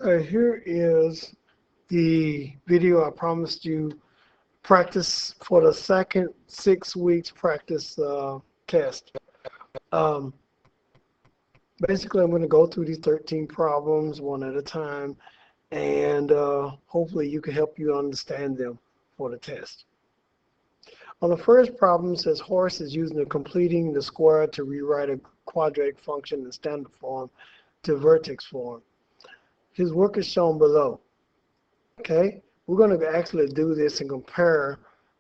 Here is the video I promised you. Practice for the second 6 weeks practice test. Um, Basically, I'm going to go through these 13 problems one at a time, and hopefully you can help you understand them for the test. On the first problem, it says Horace is using the completing the square to rewrite a quadratic function in standard form to vertex form. His work is shown below. Okay, we're going to actually do this and compare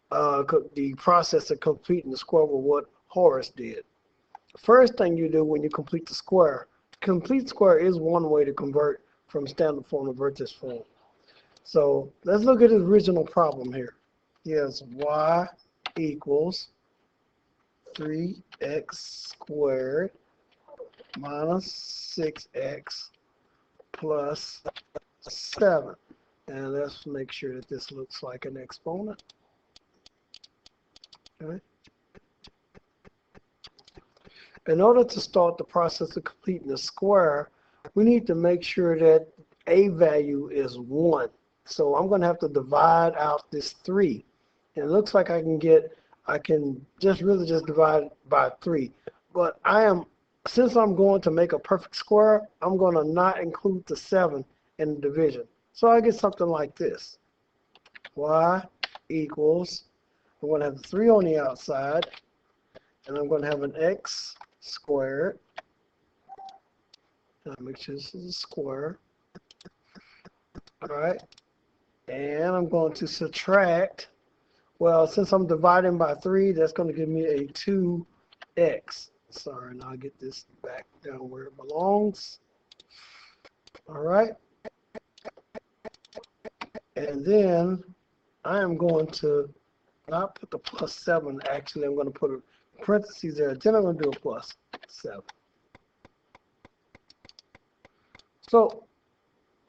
the process of completing the square with what Horace did. First thing you do when you complete the square, complete square is one way to convert from standard form to vertex form. So let's look at his original problem here. He has y equals 3x squared minus 6x plus 7. And let's make sure that this looks like an exponent. Okay. In order to start the process of completing the square, we need to make sure that a value is 1. So I'm going to have to divide out this 3. And it looks like I can just divide by 3. But since I'm going to make a perfect square, I'm going to not include the 7 in the division. So I get something like this. Y equals, I'm going to have 3 on the outside, and I'm going to have an x squared. I'll make sure this is a square. All right. And I'm going to subtract. Well, since I'm dividing by 3, that's going to give me a 2x. Sorry, and I'll get this back down where it belongs. All right. And then I am going to not put the plus 7. Actually, I'm going to put a parentheses there. Then I'm going to do a plus 7. So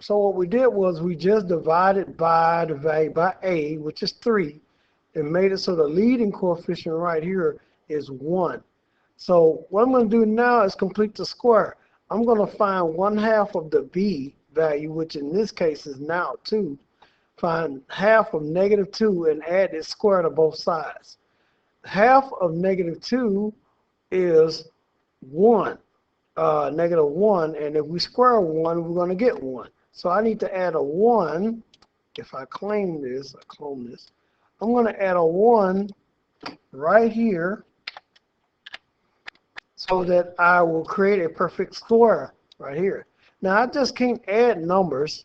what we did was we just divided by the value by a, which is 3, and made it so the leading coefficient right here is 1. So what I'm going to do now is complete the square. I'm going to find 1/2 of the b value, which in this case is now 2. Find half of -2 and add its square to both sides. Half of -2 is 1, -1, and if we square 1, we're going to get 1. So I need to add a 1. If I clone this, I'm going to add a 1 right here so that I will create a perfect square right here. Now I just can't add numbers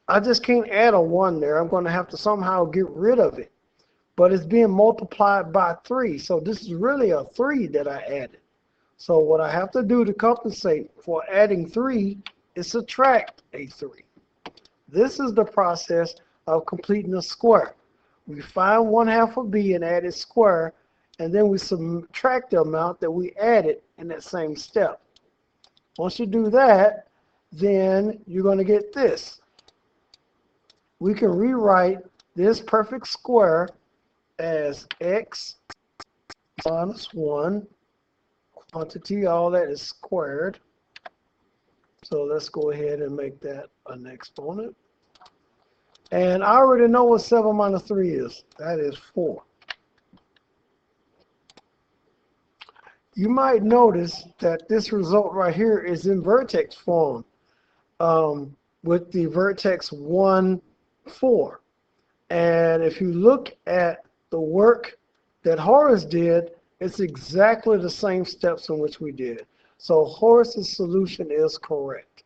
I just can't add a 1 there. I'm going to have to somehow get rid of it. But it's being multiplied by 3. So this is really a 3 that I added. So what I have to do to compensate for adding 3 is subtract a 3. This is the process of completing a square. We find 1/2 of b and add its square, and then we subtract the amount that we added in that same step. Once you do that, then you're going to get this. We can rewrite this perfect square as x minus 1 quantity, all that is squared. So let's go ahead and make that an exponent. And I already know what 7 minus 3 is. That is 4. You might notice that this result right here is in vertex form with the vertex 1, 4. And if you look at the work that Horace did, it's exactly the same steps in which we did. So Horace's solution is correct.